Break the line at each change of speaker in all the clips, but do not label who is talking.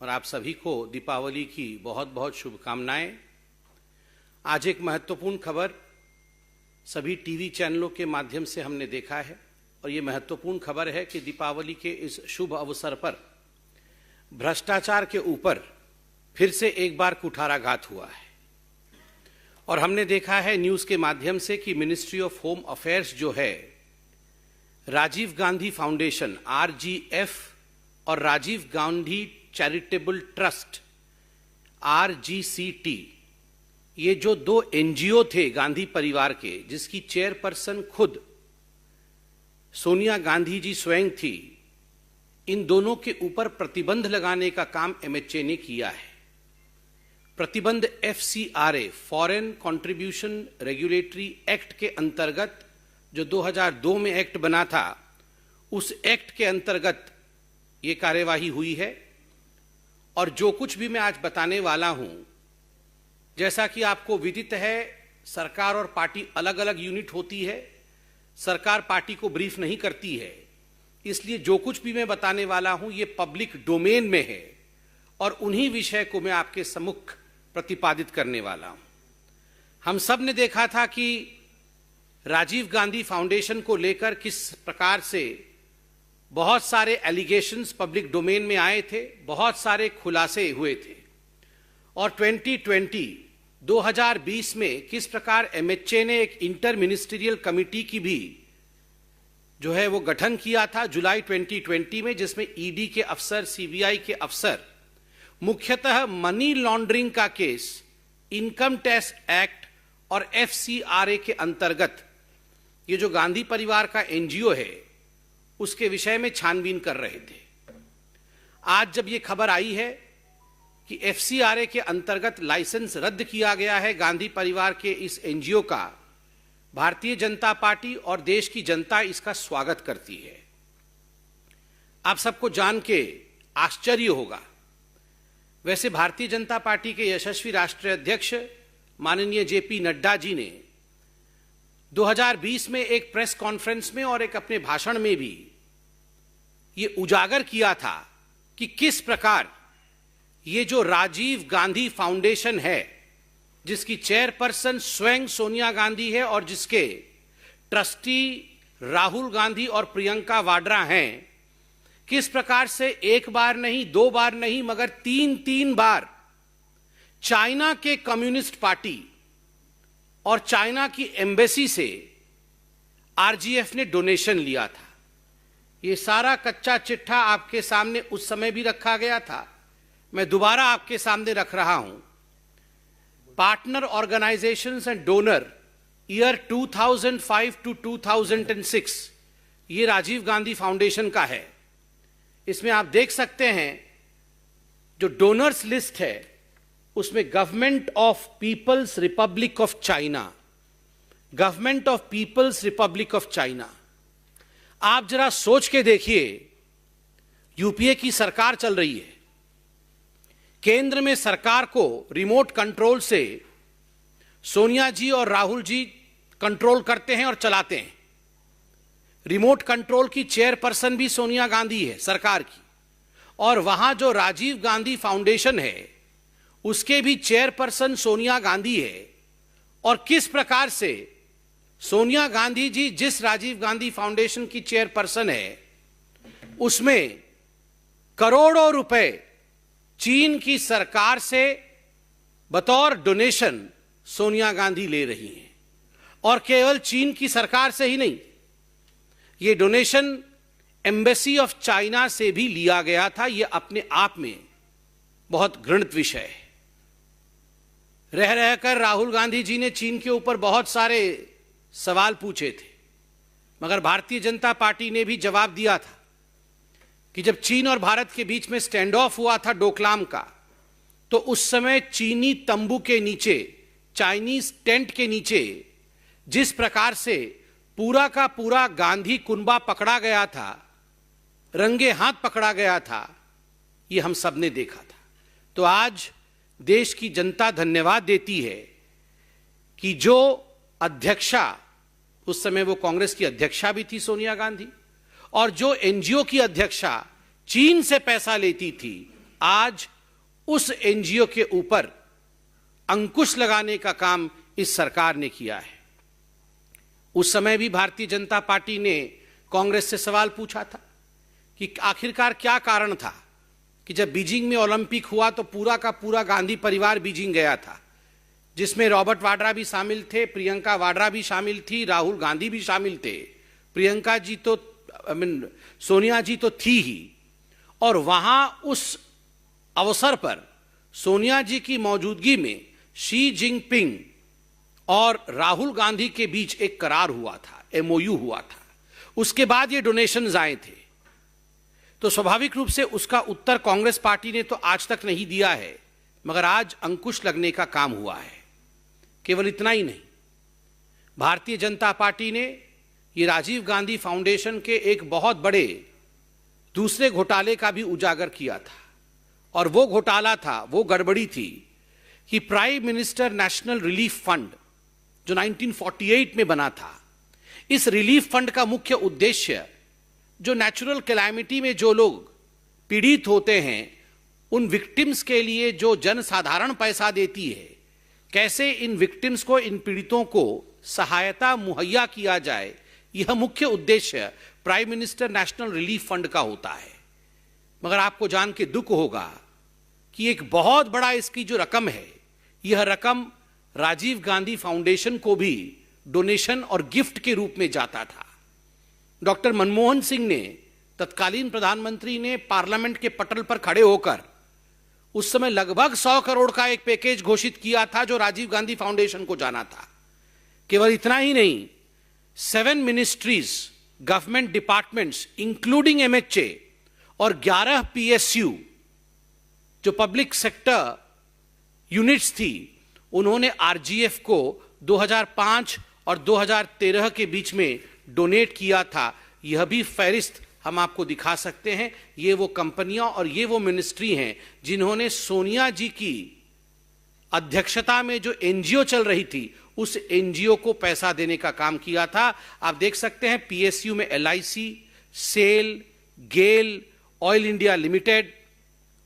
और आप सभी को दीपावली की बहुत बहुत शुभकामनाएं। आज एक महत्वपूर्ण खबर सभी टीवी चैनलों के माध्यम से हमने देखा है और ये महत्वपूर्ण खबर है कि दीपावली के इस शुभ अवसर पर भ्रष्टाचार के ऊपर फिर से एक बार कुठाराघात हुआ है। और हमने देखा है न्यूज़ के माध्यम से कि मिनिस्ट्री ऑफ होम अफेयर्स जो है, राजीव गांधी फाउंडेशन RGF और Rajiv Gandhi charitable trust RGCT, ये जो दो NGO थे गांधी परिवार के, जिसकी चेयरपर्सन खुद सोनिया गांधी जी स्वयं थी, इन दोनों के ऊपर प्रतिबंध लगाने का काम MHA ने किया है। प्रतिबंध FCRA foreign contribution regulatory act के अंतर्गत, जो 2002 में एक्ट बना था, उस एक्ट के अंतर्गत ये कार्यवाही हुई है। और जो कुछ भी मैं आज बताने वाला हूं, जैसा कि आपको विदित है, सरकार और पार्टी अलग अलग यूनिट होती है, सरकार पार्टी को ब्रीफ नहीं करती है, इसलिए जो कुछ भी मैं बताने वाला हूं ये पब्लिक डोमेन में है और उन्हीं विषय को मैं आपके सम्मुख प्रतिपादित करने वाला हूं। हम सब ने देखा था कि राजीव गांधी फाउंडेशन को लेकर किस प्रकार से बहुत सारे एलिगेशंस पब्लिक डोमेन में आए थे, बहुत सारे खुलासे हुए थे। और 2020 में किस प्रकार MHA ने एक इंटर मिनिस्ट्रियल कमिटी की भी जो है वो गठन किया था जुलाई 2020 में, जिसमें ED के अफसर, CBI के अफसर, मुख्यतः मनी लॉन्ड्रिंग का केस इनकम टैक्स एक्ट और FCRA के अंतर्गत ये जो गांधी परिवार का NGO है उसके विषय में छानबीन कर रहे थे। आज जब ये खबर आई है कि FCRA के अंतर्गत लाइसेंस रद्द किया गया है गांधी परिवार के इस NGO का, भारतीय जनता पार्टी और देश की जनता इसका स्वागत करती है। आप सबको जान के आश्चर्य होगा, वैसे भारतीय जनता पार्टी के यशस्वी राष्ट्रीय अध्यक्ष माननीय JP नड्डा जी ने 2020 में एक प्रेस कॉन्फ्रेंस में और एक अपने भाषण में भी ये उजागर किया था कि किस प्रकार ये जो राजीव गांधी फाउंडेशन है, जिसकी चेयरपर्सन स्वयं सोनिया गांधी है और जिसके ट्रस्टी राहुल गांधी और प्रियंका वाड्रा हैं, किस प्रकार से एक बार नहीं, दो बार नहीं, मगर तीन बार चाइना के कम्युनिस्ट पार्टी और चाइना की एम्बेसी से RGF ने डोनेशन लिया था। ये सारा कच्चा चिट्ठा आपके सामने उस समय भी रखा गया था, मैं दोबारा आपके सामने रख रहा हूं। Partner organisations and donor year 2005 to 2006 ये राजीव गांधी फाउंडेशन का है। इसमें आप देख सकते हैं जो डोनर्स लिस्ट है उसमें government of people's republic of China, government of people's republic of China. आप जरा सोच के देखिए, UPA की सरकार चल रही है, केंद्र में सरकार को रिमोट कंट्रोल से सोनिया जी और राहुल जी कंट्रोल करते हैं और चलाते हैं। रिमोट कंट्रोल की चेयरपर्सन भी सोनिया गांधी है सरकार की, और वहां जो राजीव गांधी फाउंडेशन है उसके भी चेयरपर्सन सोनिया गांधी है। और किस प्रकार से सोनिया गांधी जी जिस राजीव गांधी फाउंडेशन की चेयरपर्सन है उसमें करोड़ों रुपए चीन की सरकार से बतौर डोनेशन सोनिया गांधी ले रही हैं। और केवल चीन की सरकार से ही नहीं, ये डोनेशन एम्बेसी ऑफ चाइना से भी लिया गया था। ये अपने आप में बहुत घृणित विषय है। रह रहकर राहुल गांधी जी ने चीन के ऊपर बहुत सारे सवाल पूछे थे, मगर भारतीय जनता पार्टी ने भी जवाब दिया था कि जब चीन और भारत के बीच में स्टैंड ऑफ हुआ था डोकलाम का, तो उस समय चीनी तंबू के नीचे, चाइनीज टेंट के नीचे जिस प्रकार से पूरा का पूरा गांधी कुनबा पकड़ा गया था, रंगे हाथ पकड़ा गया था, ये हम सब ने देखा था। तो आज देश की जनता धन्यवाद देती है कि जो अध्यक्षा, उस समय वो कांग्रेस की अध्यक्षा भी थी सोनिया गांधी, और जो NGO की अध्यक्षा चीन से पैसा लेती थी, आज उस एनजीओ के ऊपर अंकुश लगाने का काम इस सरकार ने किया है। उस समय भी भारतीय जनता पार्टी ने कांग्रेस से सवाल पूछा था कि आखिरकार क्या कारण था कि जब बीजिंग में ओलंपिक हुआ तो पूरा का पूरा गांधी परिवार बीजिंग गया था, जिसमें रॉबर्ट वाड्रा भी शामिल थे, प्रियंका वाड्रा भी शामिल थी, राहुल गांधी भी शामिल थे, प्रियंका जी तो सोनिया जी तो थी ही। और वहां उस अवसर पर सोनिया जी की मौजूदगी में शी जिनपिंग और राहुल गांधी के बीच एक करार हुआ था, एमओयू हुआ था। उसके बाद ये डोनेशंस आए थे, तो स्वाभाविक रूप से उसका उत्तर कांग्रेस पार्टी ने तो आज तक नहीं दिया है, मगर आज अंकुश लगने का काम हुआ है। केवल इतना ही नहीं, भारतीय जनता पार्टी ने ये राजीव गांधी फाउंडेशन के एक बहुत बड़े दूसरे घोटाले का भी उजागर किया था, और वो घोटाला था, वो गड़बड़ी थी कि prime minister national relief fund जो 1948 में बना था, इस रिलीफ फंड का मुख्य उद्देश्य जो नेचुरल कैलामिटी में जो लोग पीड़ित होते हैं, उन विक्टिम्स के लिए जो जनसाधारण पैसा देती है, कैसे इन विक्टिम्स को, इन पीड़ितों को सहायता मुहैया किया जाए, यह मुख्य उद्देश्य prime minister national relief fund का होता है। मगर आपको जान के दुख होगा कि एक बहुत बड़ा इसकी जो रकम है, यह रकम राजीव गांधी फाउंडेशन को भी डोनेशन और गिफ्ट के रूप में जाता था। डॉक्टर मनमोहन सिंह ने, तत्कालीन प्रधानमंत्री ने पार्लियामेंट के पटल पर खड़े होकर उस समय लगभग 100 करोड़ का एक पैकेज घोषित किया था जो राजीव गांधी फाउंडेशन को जाना था। केवल इतना ही नहीं, 7 ministries, government departments including MHA और 11 पीएसयू जो पब्लिक सेक्टर यूनिट्स थी, उन्होंने आरजीएफ को 2005 और 2013 के बीच में डोनेट किया था। यह भी फहरिस्त हम आपको दिखा सकते हैं। ये वो कंपनियां और ये वो मिनिस्ट्री हैं जिन्होंने सोनिया जी की अध्यक्षता में जो एनजीओ चल रही थी, उस एनजीओ को पैसा देने का काम किया था। आप देख सकते हैं पीएसयू में LIC, SAIL, GAIL, Oil India Limited,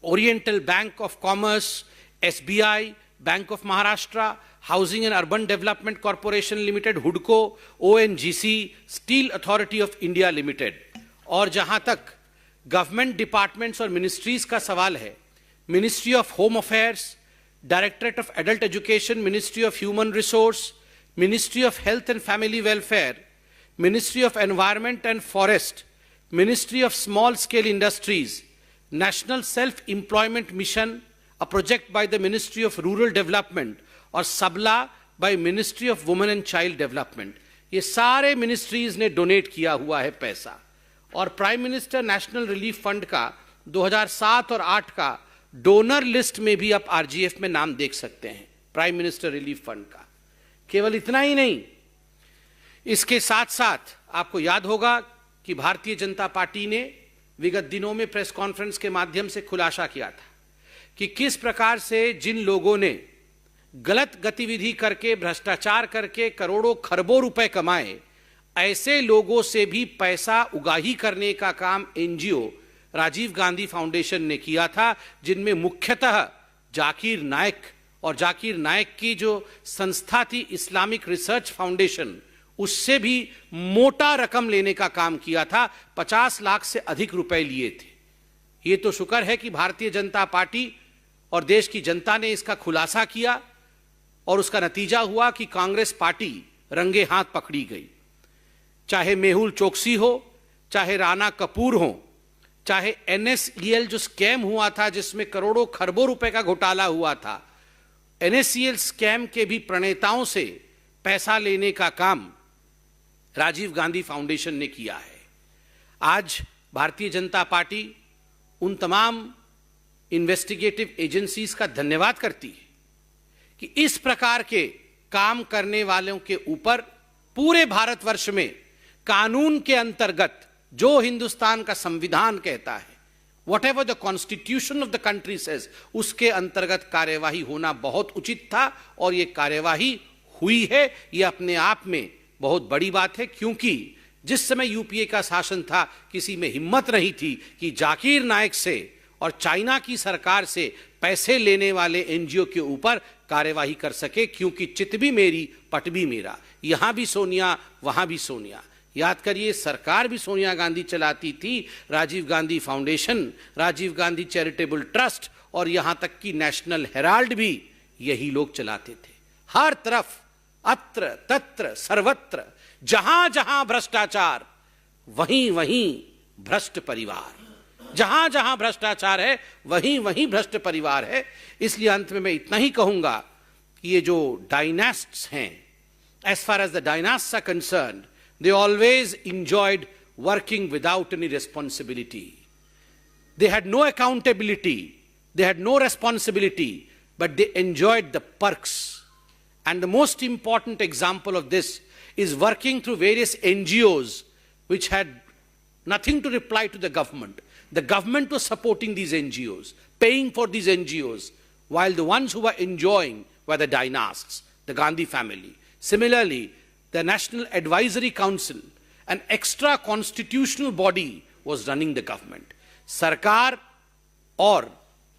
Oriental Bank of Commerce, SBI, Bank of Maharashtra, Housing and Urban Development Corporation Limited, हुडको, ONGC, Steel Authority of India Limited. और जहां तक गवर्नमेंट डिपार्टमेंट्स और मिनिस्ट्रीज का सवाल है, ministry of home affairs, directorate of adult education, ministry of human resource, ministry of health and family welfare, ministry of environment and forest, ministry of small scale industries, national self employment mission, a project by the Ministry of Rural Development, और सबला by Ministry of Women and Child Development। ये सारे ministries ने donate किया हुआ है पैसा। और prime minister national relief fund का 2007 और 8 का डोनर लिस्ट में भी आप आरजीएफ में नाम देख सकते हैं, प्राइम मिनिस्टर रिलीफ फंड का। केवल इतना ही नहीं, इसके साथ साथ आपको याद होगा कि भारतीय जनता पार्टी ने विगत दिनों में प्रेस कॉन्फ्रेंस के माध्यम से खुलासा किया था कि किस प्रकार से जिन लोगों ने गलत गतिविधि करके, भ्रष्टाचार करके करोड़ों खरबों रुपए कमाए, ऐसे लोगों से भी पैसा उगाही करने का काम एनजीओ राजीव गांधी फाउंडेशन ने किया था, जिनमें मुख्यतः जाकिर नायक और जाकिर नायक की जो संस्था थी इस्लामिक रिसर्च फाउंडेशन, उससे भी मोटा रकम लेने का काम किया था। 50 लाख से अधिक रुपए लिए थे। ये तो शुक्र है कि भारतीय जनता पार्टी और देश की जनता ने इसका खुलासा किया और उसका नतीजा हुआ कि कांग्रेस पार्टी रंगे हाथ पकड़ी गई। चाहे मेहुल चोकसी हो, चाहे राणा कपूर हो, चाहे एनएसईएल जो स्कैम हुआ था जिसमें करोड़ों खरबों रुपए का घोटाला हुआ था, एनएसईएल स्कैम के भी प्रणेताओं से पैसा लेने का काम राजीव गांधी फाउंडेशन ने किया है। आज भारतीय जनता पार्टी उन तमाम इन्वेस्टिगेटिव एजेंसीज का धन्यवाद करती है कि इस प्रकार के काम करने वालों के ऊपर पूरे भारतवर्ष में कानून के अंतर्गत जो हिंदुस्तान का संविधान कहता है, whatever the constitution of the country says, उसके अंतर्गत कार्यवाही होना बहुत उचित था और ये कार्यवाही हुई है। ये अपने आप में बहुत बड़ी बात है, क्योंकि जिस समय यूपीए का शासन था, किसी में हिम्मत नहीं थी कि जाकिर नायक से और चाइना की सरकार से पैसे लेने वाले एनजीओ के ऊपर कार्यवाही कर सके, क्योंकि चित भी मेरी पट भी मेरा, यहां भी सोनिया वहां भी सोनिया। याद करिए, सरकार भी सोनिया गांधी चलाती थी, Rajiv Gandhi foundation, Rajiv Gandhi charitable trust और यहां तक कि नेशनल हेराल्ड भी यही लोग चलाते थे। हर तरफ अत्र तत्र सर्वत्र जहां जहां भ्रष्टाचार वहीं वहीं भ्रष्ट परिवार, जहां जहां भ्रष्टाचार है वहीं वहीं भ्रष्ट परिवार है। इसलिए अंत में मैं इतना ही कहूंगा कि ये जो डायनास्ट्स हैं, as far as the dynasts are concerned, they always enjoyed working without any responsibility. They had no accountability, they had no responsibility, but they enjoyed the perks. And the most important example of this is working through various NGOs which had nothing to reply to the government. The government was supporting these NGOs, paying for these NGOs, while the ones who were enjoying were the dynasts, the Gandhi family. Similarly, the National Advisory Council, an extra constitutional body, was running the government. सरकार और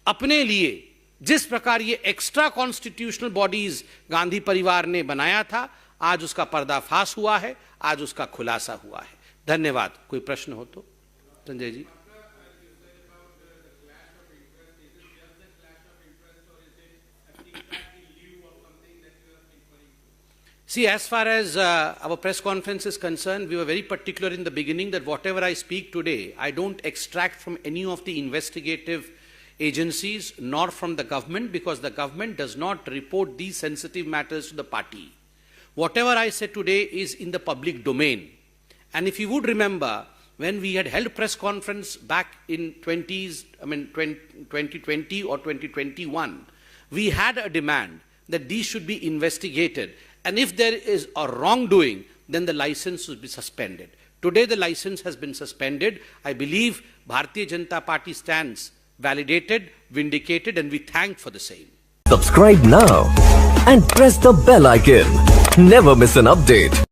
अपने लिए जिस प्रकार ये extra constitutional bodies Gandhi परिवार ने बनाया था, आज उसका पर्दाफाश हुआ है, आज उसका खुलासा हुआ है। धन्यवाद। कोई प्रश्न हो तो Sanjay ji. See, as far as our press conference is concerned, we were very particular in the beginning that whatever I speak today, I don't extract from any of the investigative agencies nor from the government, because the government does not report these sensitive matters to the party. Whatever I say today is in the public domain. And if you would remember, when we had held press conference back in 2020 or 2021, we had a demand that these should be investigated. And if there is a wrongdoing, then the license should be suspended. Today the license has been suspended. I believe Bharatiya Janata Party stands validated, vindicated, and we thank for the same.
Subscribe now and press the bell icon. Never miss an update.